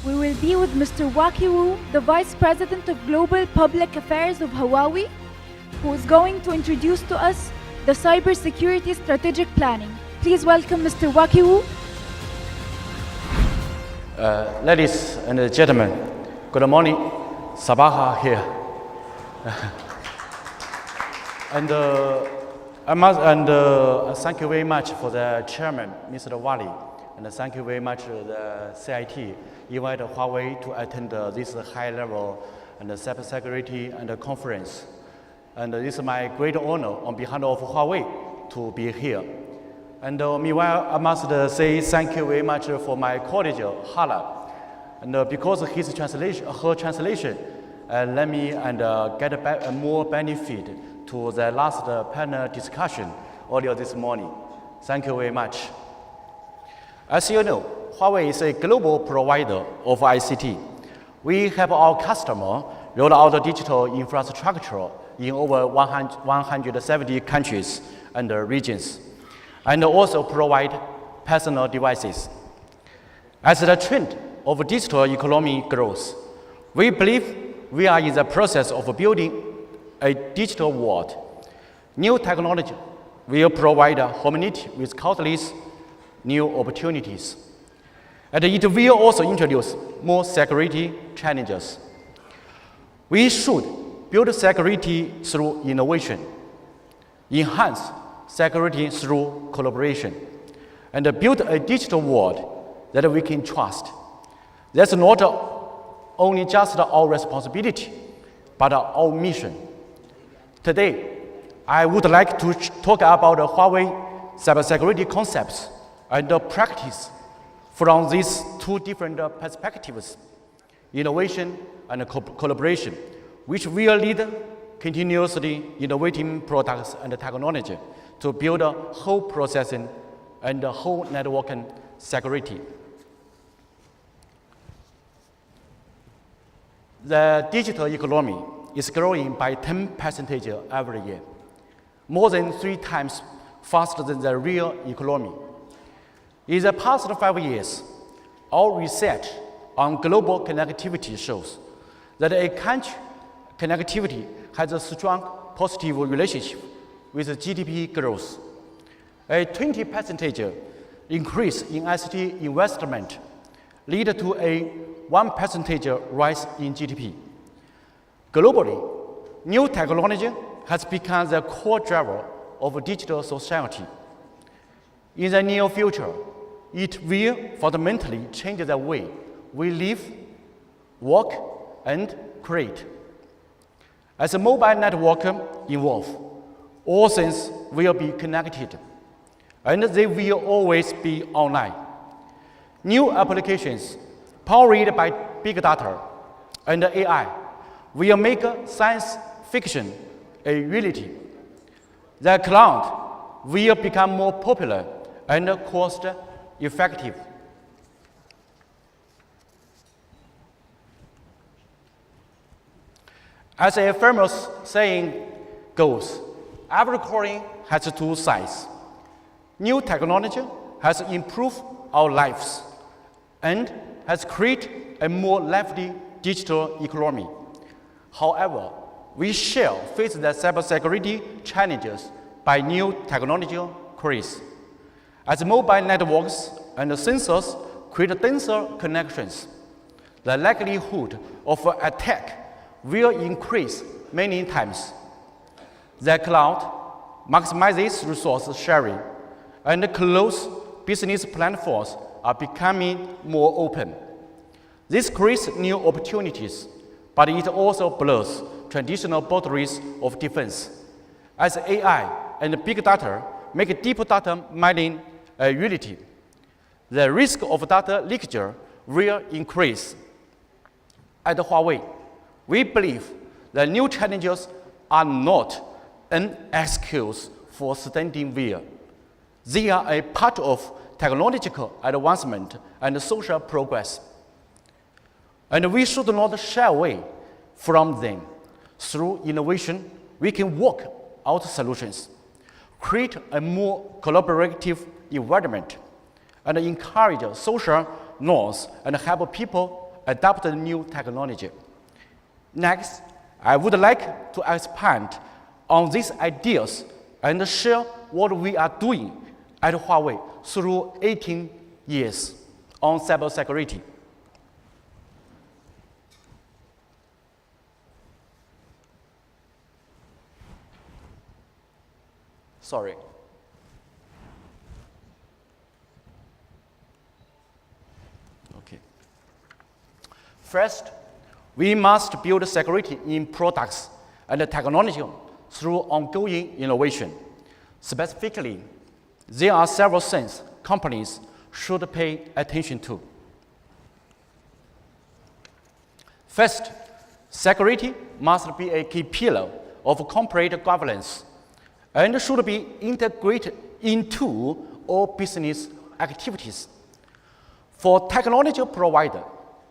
We will be with Mr. Wakie Wu, the Vice President of Global Public Affairs of HUAWEI, who is going to introduce to us the Cybersecurity Strategic Planning. Please welcome Mr. Wakie Wu. Ladies and gentlemen, good morning. Sabaha here. Thank you very much for the chairman, Mr. Wali, and thank you very much the CIT invited HUAWEI to attend this high-level and cybersecurity and conference. And this is my great honor on behalf of HUAWEI to be here. And meanwhile, I must say thank you very much for my colleague, Hala. And because of his translation, her translation, let me get more benefit to the last panel discussion earlier this morning. Thank you very much. As you know, HUAWEI is a global provider of ICT. We help our customer roll out digital infrastructure in over 170 countries and regions, and also provide personal devices. As the trend of digital economy grows, we believe we are in the process of building a digital world. New technology will provide humanity with countless new opportunities. And it will also introduce more security challenges. We should build security through innovation, enhance security through collaboration, and build a digital world that we can trust. That's not only just our responsibility, but our mission. Today, I would like to talk about HUAWEI cybersecurity concepts and practice from these two different perspectives, innovation and collaboration, which will lead continuously innovating products and technology to build a whole processing and a whole networking security. The digital economy is growing by 10% every year, more than 3 times faster than the real economy. In the past 5 years, our research on global connectivity shows that a country's connectivity has a strong positive relationship with GDP growth. A 20% increase in ICT investment leads to a 1% rise in GDP. Globally, new technology has become the core driver of digital society. In the near future, it will fundamentally change the way we live, work, and create. As a mobile network evolves, all things will be connected, and they will always be online. New applications powered by big data and AI will make science fiction a reality. The cloud will become more popular and cost-effective. As a famous saying goes, every coin has 2 sides. New technology has improved our lives and has created a more lively digital economy. However, we shall face the cybersecurity challenges by new technological craze. As mobile networks and sensors create denser connections, the likelihood of attack will increase many times. The cloud maximizes resource sharing, and closed business platforms are becoming more open. This creates new opportunities, but it also blurs traditional boundaries of defense. As AI and big data make deep data mining a reality, the risk of data leakage will increase. At HUAWEI, we believe the new challenges are not an excuse for standing still. They are a part of technological advancement and social progress. And we should not shy away from them. Through innovation, we can work out solutions, create a more collaborative environment, and encourage social norms and help people adopt the new technology. Next, I would like to expand on these ideas and share what we are doing at Huawei through 18 years on cybersecurity. Sorry. Okay. First, we must build security in products and technology through ongoing innovation. Specifically, there are several things companies should pay attention to. First, security must be a key pillar of corporate governance and should be integrated into all business activities. For technology providers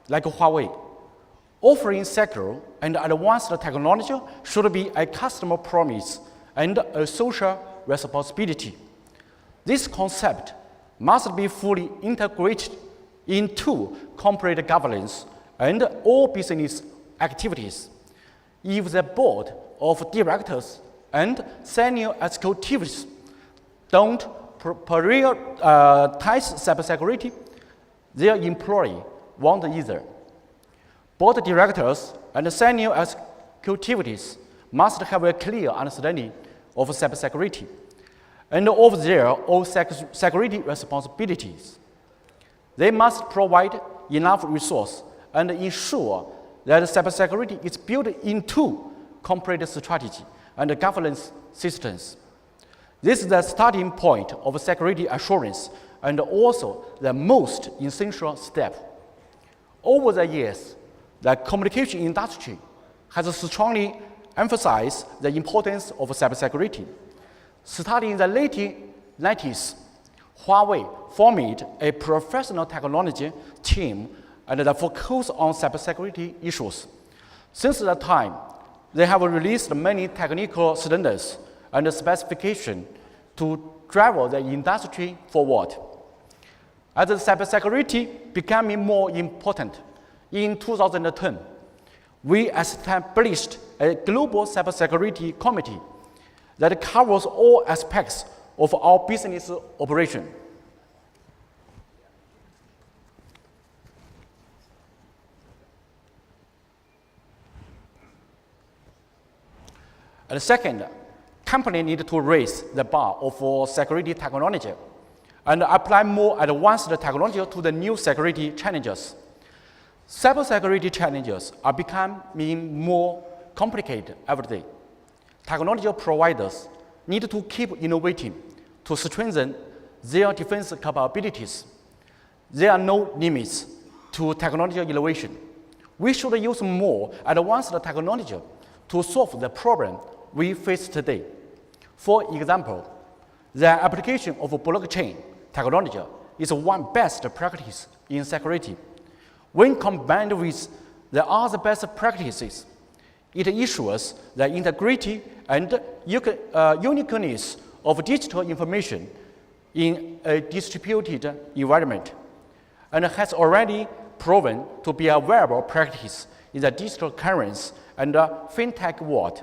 like Huawei, offering secure and advanced technology should be a customer promise and a social responsibility. This concept must be fully integrated into corporate governance and all business activities. If the board of directors and senior executives don't prioritize cybersecurity, their employee won't either. Board directors and senior executives must have a clear understanding of cybersecurity and of their own security responsibilities. They must provide enough resources and ensure that cybersecurity is built into corporate strategy and governance systems. This is the starting point of security assurance and also the most essential step. Over the years, the communication industry has strongly emphasized the importance of cybersecurity. Starting in the late 90s, Huawei formed a professional technology team and the focus on cybersecurity issues. Since that time, they have released many technical standards and specifications to drive the industry forward. As cybersecurity becoming more important, in 2010, we established a global cybersecurity committee that covers all aspects of our business operation. And second, companies need to raise the bar of security technology and apply more advanced technology to the new security challenges. Cybersecurity challenges are becoming more complicated every day. Technology providers need to keep innovating to strengthen their defense capabilities. There are no limits to technology innovation. We should use more advanced technology to solve the problem we face today. For example, the application of blockchain technology is one best practice in security. When combined with the other best practices, it ensures the integrity and uniqueness of digital information in a distributed environment, and has already proven to be a viable practice in the digital currency and fintech world.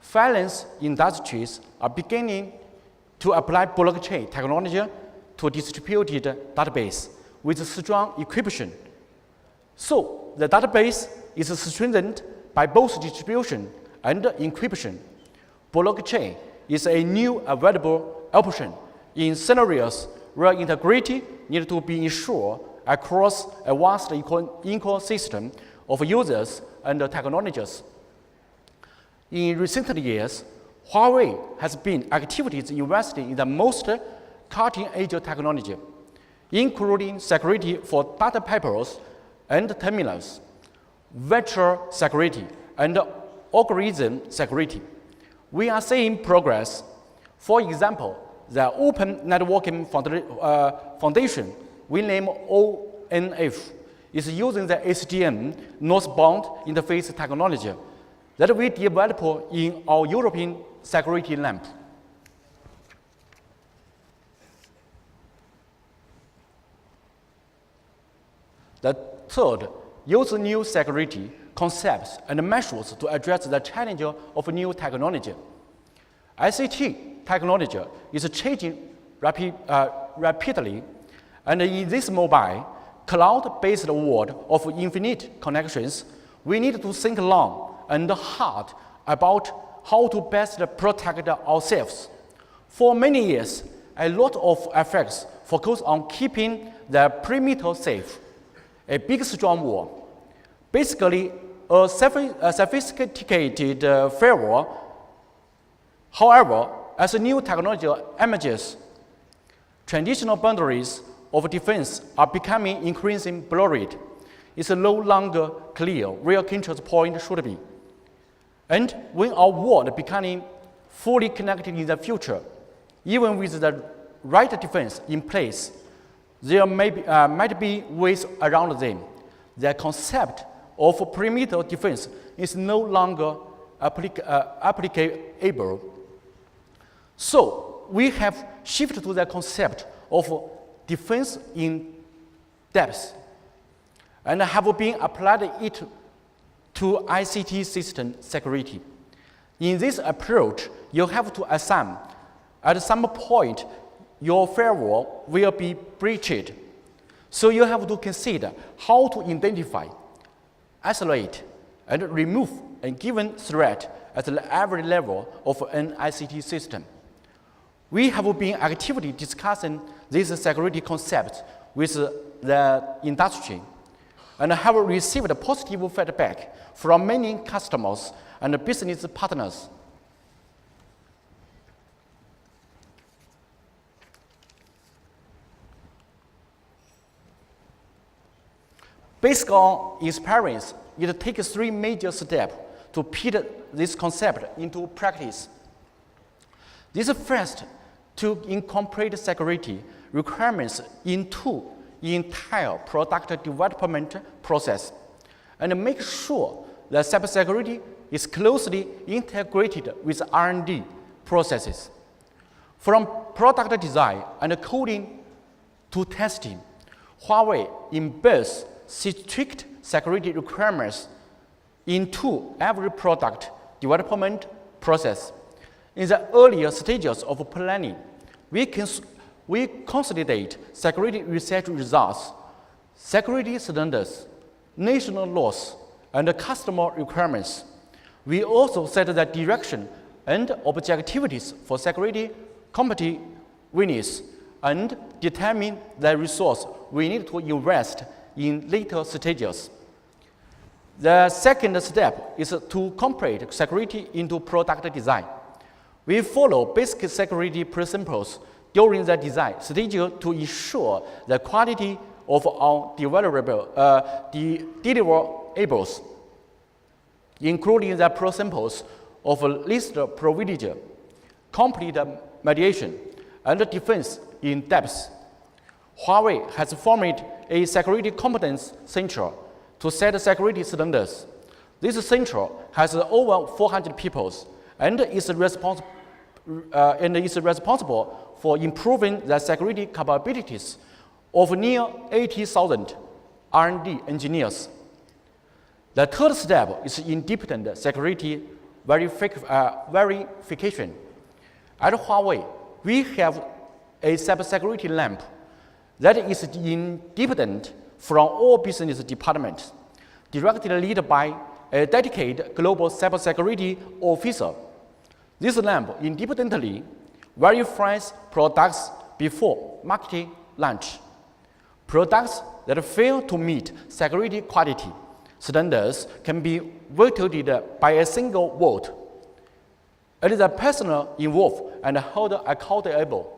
Finance industries are beginning to apply blockchain technology to distributed database with strong encryption. So the database is strengthened by both distribution and encryption. Blockchain is a new available option in scenarios where integrity needs to be ensured across a vast ecosystem of users and technologies. In recent years, Huawei has been actively investing in the most cutting-edge technology, including security for data pipelines and terminals, virtual security, and algorithm security. We are seeing progress. For example, the Open Networking Foundation, we name ONF, is using the SDN northbound interface technology that we develop in our European security lab. The third use new security concepts and measures to address the challenge of new technology. ICT technology is changing rapidly, and in this mobile, cloud-based world of infinite connections, we need to think long and hard about how to best protect ourselves. For many years, a lot of efforts focus on keeping the perimeter safe, a big strong wall. Basically, a sophisticated firewall. However, as new technology emerges, traditional boundaries of defense are becoming increasingly blurred. It's no longer clear where control point should be. And when our world becoming fully connected in the future, even with the right defense in place, there might be ways around them. The concept of perimeter defense is no longer applicable. So we have shifted to the concept of defense in depth and have been applied it to ICT system security. In this approach, you have to assume at some point your firewall will be breached. So you have to consider how to identify, isolate, and remove a given threat at every level of an ICT system. We have been actively discussing these security concepts with the industry and have received positive feedback from many customers and business partners. Based on experience, it takes 3 major steps to put this concept into practice. This is first, to incorporate security requirements into the entire product development process and make sure that cybersecurity is closely integrated with R&D processes. From product design and coding to testing, HUAWEI embeds strict security requirements into every product development process. In the earlier stages of planning, we consolidate security research results, security standards, national laws, and customer requirements. We also set the direction and objectives for security competitiveness and determine the resource we need to invest in later stages. The second step is to incorporate security into product design. We follow basic security principles during the design stage to ensure the quality of our deliverables, including the principles of least privilege, complete mediation, and defense in depth. HUAWEI has formed a security competence center to set security standards. This center has over 400 people and is responsible for improving the security capabilities of near 80,000 R&D engineers. The third step is independent security verification. At HUAWEI, we have a cybersecurity lab that is independent from all business departments, directly led by a dedicated global cybersecurity officer. This lab independently verifies products before market launch. Products that fail to meet security quality standards can be vetoed by a single vote. It is the person involved and held accountable.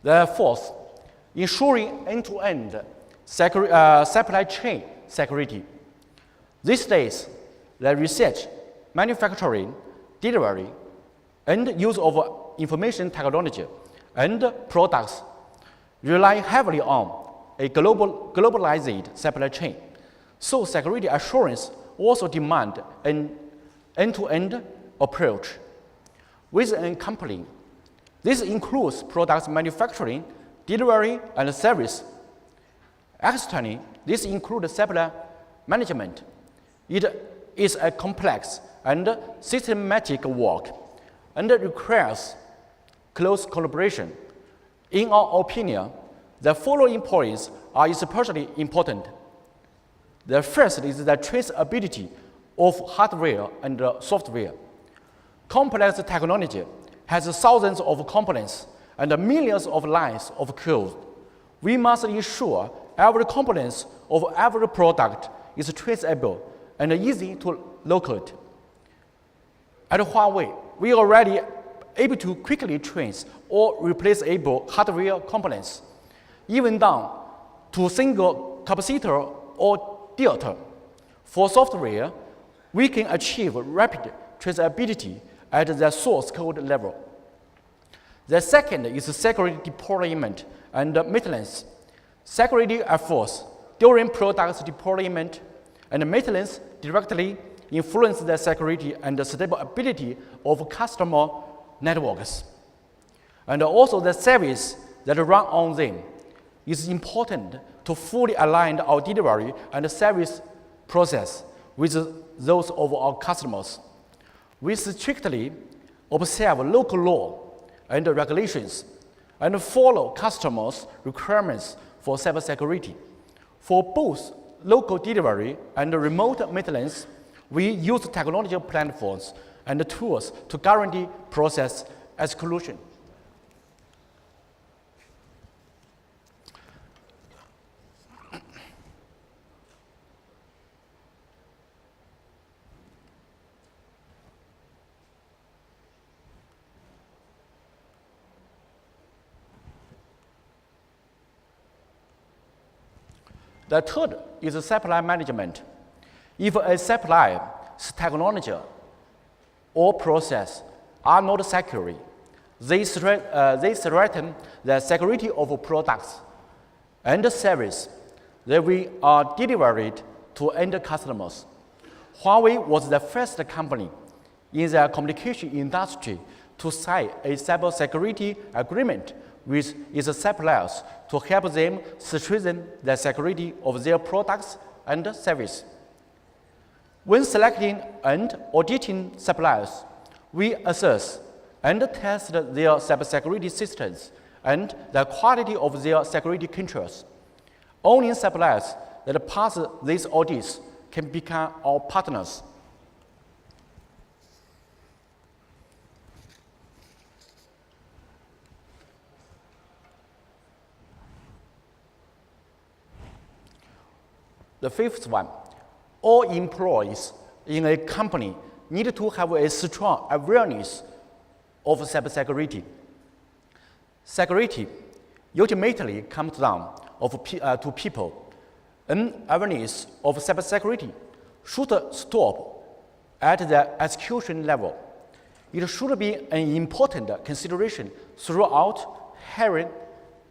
The fourth, ensuring end-to-end supply chain security. These days, the research, manufacturing, delivery, and use of information technology and products rely heavily on a globalized supply chain. So security assurance also demands an end-to-end approach. with an company. This includes products manufacturing, delivery, and service. Externally, this includes supplier management. It is a complex and systematic work and requires close collaboration. In our opinion, the following points are especially important. The first is the traceability of hardware and software. Complex technology has thousands of components and millions of lines of code. We must ensure every component of every product is traceable and easy to locate. At HUAWEI, we are already able to quickly trace or replaceable hardware components, even down to a single capacitor or diode. For software, we can achieve rapid traceability at the source code level. The second is security deployment and maintenance. Security efforts during product deployment and maintenance directly influence the security and the stability of customer networks. And also the service that run on them. It's important to fully align our delivery and service process with those of our customers. We strictly observe local law and regulations and follow customers' requirements for cybersecurity. For both local delivery and remote maintenance, we use technology platforms and tools to guarantee process execution. The third is supplier management. If a supplier's technology or process are not secure, they threaten the security of products and service that we are delivered to end customers. HUAWEI was the first company in the communication industry to sign a cybersecurity agreement with its suppliers to help them strengthen the security of their products and service. When selecting and auditing suppliers, we assess and test their cybersecurity systems and the quality of their security controls. Only suppliers that pass these audits can become our partners. The fifth one, all employees in a company need to have a strong awareness of cybersecurity. Security ultimately comes down to people. An awareness of cybersecurity should stop at the execution level. It should be an important consideration throughout hiring,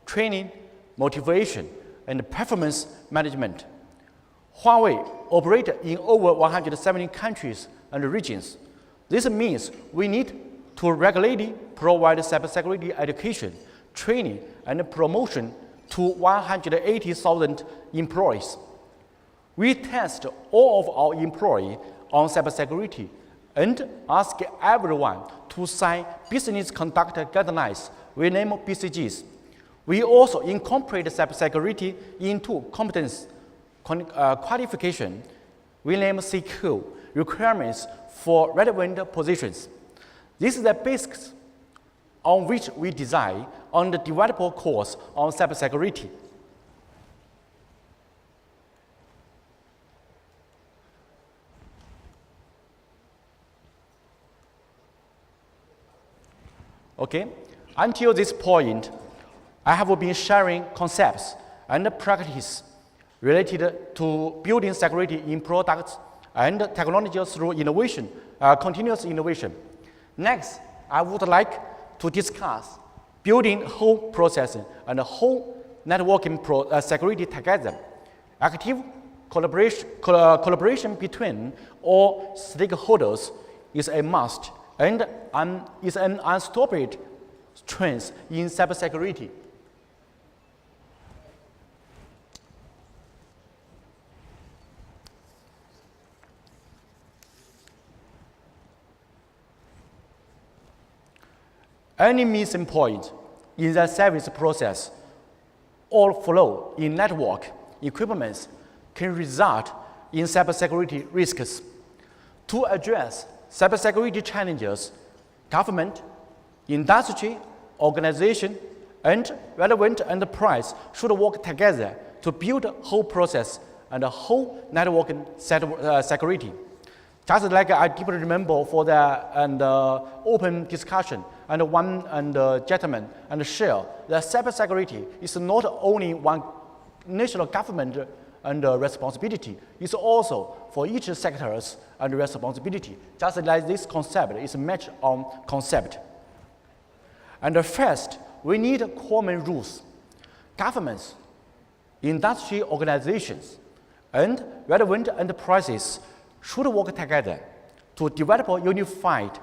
training, motivation, and performance management. HUAWEI operates in over 170 countries and regions. This means we need to regularly provide cybersecurity education, training, and promotion to 180,000 employees. We test all of our employees on cybersecurity and ask everyone to sign business conduct guidelines, we name BCGs. We also incorporate cybersecurity into competence qualification, we name CQ, requirements for relevant positions. This is the basics on which we design and develop a course on cybersecurity. Okay, until this point, I have been sharing concepts and practice related to building security in products and technology through innovation, continuous innovation. Next, I would like to discuss building whole processing and whole networking security together. Active collaboration between all stakeholders is a must and is an unstoppable trend in cybersecurity. Any missing point in the service process or flow in network equipment can result in cybersecurity risks. To address cybersecurity challenges, government, industry, organization, and relevant enterprise should work together to build a whole process and a whole network security. Just like I deeply remember for the open discussion and one gentleman and share that cybersecurity is not only one national government and responsibility, it's also for each sectors and responsibility. Just like this concept is a match on concept. And first, we need common rules. Governments, industry organizations, and relevant enterprises should work together to develop unified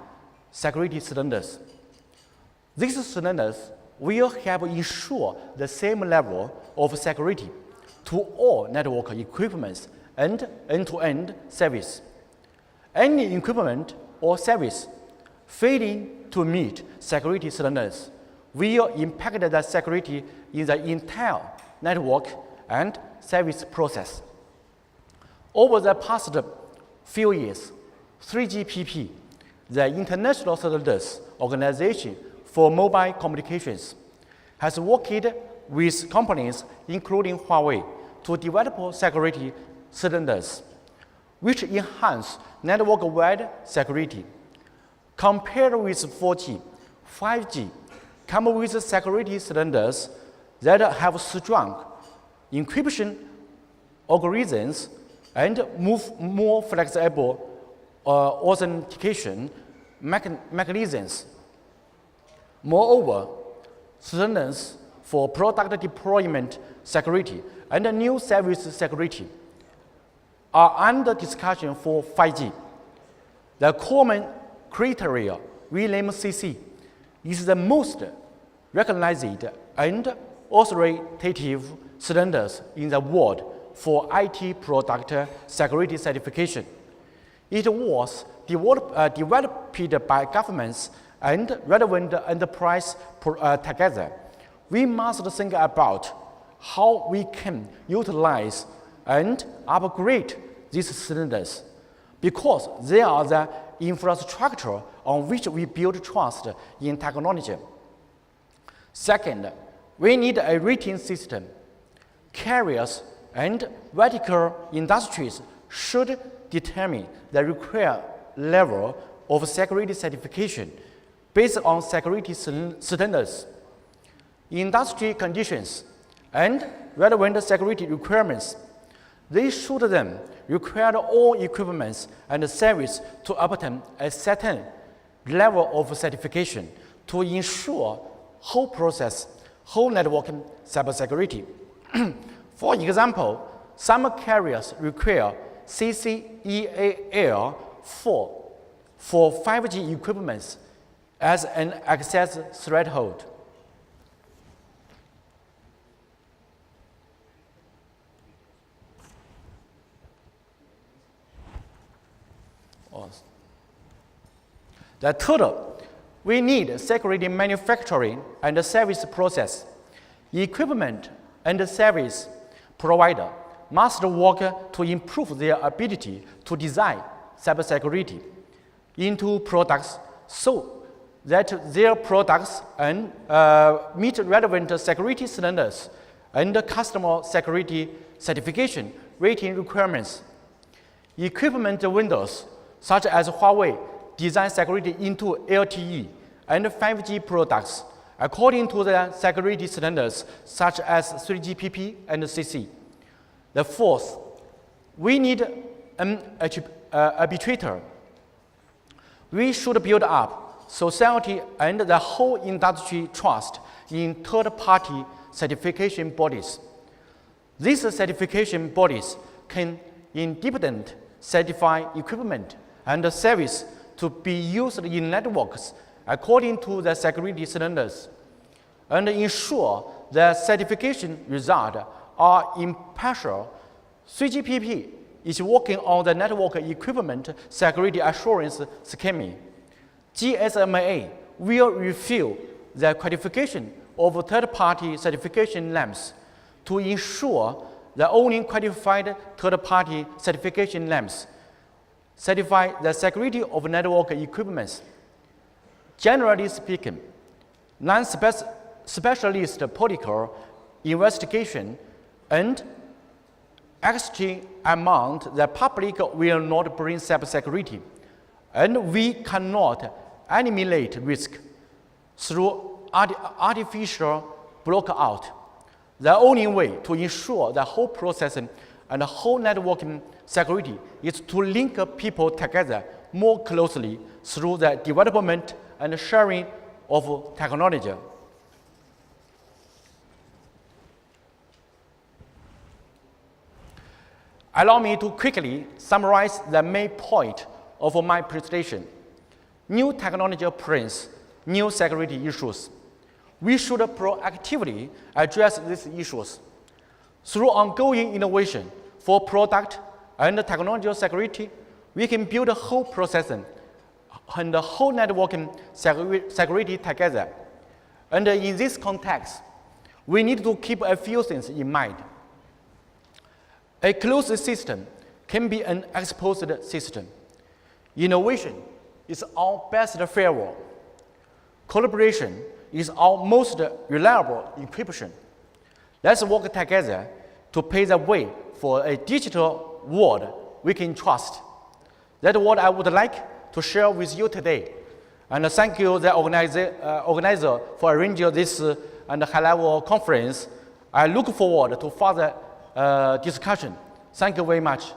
security standards. These standards will help ensure the same level of security to all network equipment and end-to-end service. Any equipment or service failing to meet security standards will impact the security in the entire network and service process. Over the past few years, 3GPP, the International Standards Organization for Mobile Communications, has worked with companies including HUAWEI to develop security standards, which enhance network-wide security. Compared with 4G, 5G come with security standards that have strong encryption algorithms and more flexible authentication mechanisms. Moreover, standards for product deployment security and new service security are under discussion for 5G. The common criteria we name CC is the most recognized and authoritative standards in the world for IT product security certification. It was developed by governments and relevant enterprise together. We must think about how we can utilize and upgrade these standards, because they are the infrastructure on which we build trust in technology. Second, we need a rating system. Carriers and vertical industries should determine the required level of security certification based on security standards, industry conditions, and relevant security requirements. They should then require all equipment and service to obtain a certain level of certification to ensure whole process, whole network cybersecurity. For example, some carriers require CCEAL 4 for 5G equipment as an access threshold. The total, we need security manufacturing and service process. Equipment and service provider must work to improve their ability to design cybersecurity into products so that their products and meet relevant security standards and customer security certification rating requirements. Equipment vendors such as HUAWEI design security into LTE and 5G products according to the security standards such as 3GPP and CC. The fourth, we need an arbitrator. We should build up society and the whole industry trust in third-party certification bodies. These certification bodies can independently certify equipment and service to be used in networks according to the security standards, and ensure the certification results are impartial. 3GPP is working on the network equipment security assurance scheme. GSMA will review the qualification of third-party certification labs to ensure the only qualified third-party certification labs certify the security of network equipment. Generally speaking, non-specialist political investigation and exchange among the public will not bring cybersecurity, and we cannot eliminate risk through artificial blockout. The only way to ensure the whole process and the whole networking security is to link people together more closely through the development and sharing of technology. Allow me to quickly summarize the main point of my presentation. New technology brings new security issues. We should proactively address these issues. Through ongoing innovation for product and technology security, we can build a whole process and the whole networking security together. And in this context, we need to keep a few things in mind. A closed system can be an exposed system. Innovation is our best firewall. Collaboration is our most reliable encryption. Let's work together to pave the way for a digital world we can trust. That's what I would like to share with you today. And thank you, the organizer, for arranging this and high-level conference. I look forward to further discussion. Thank you very much.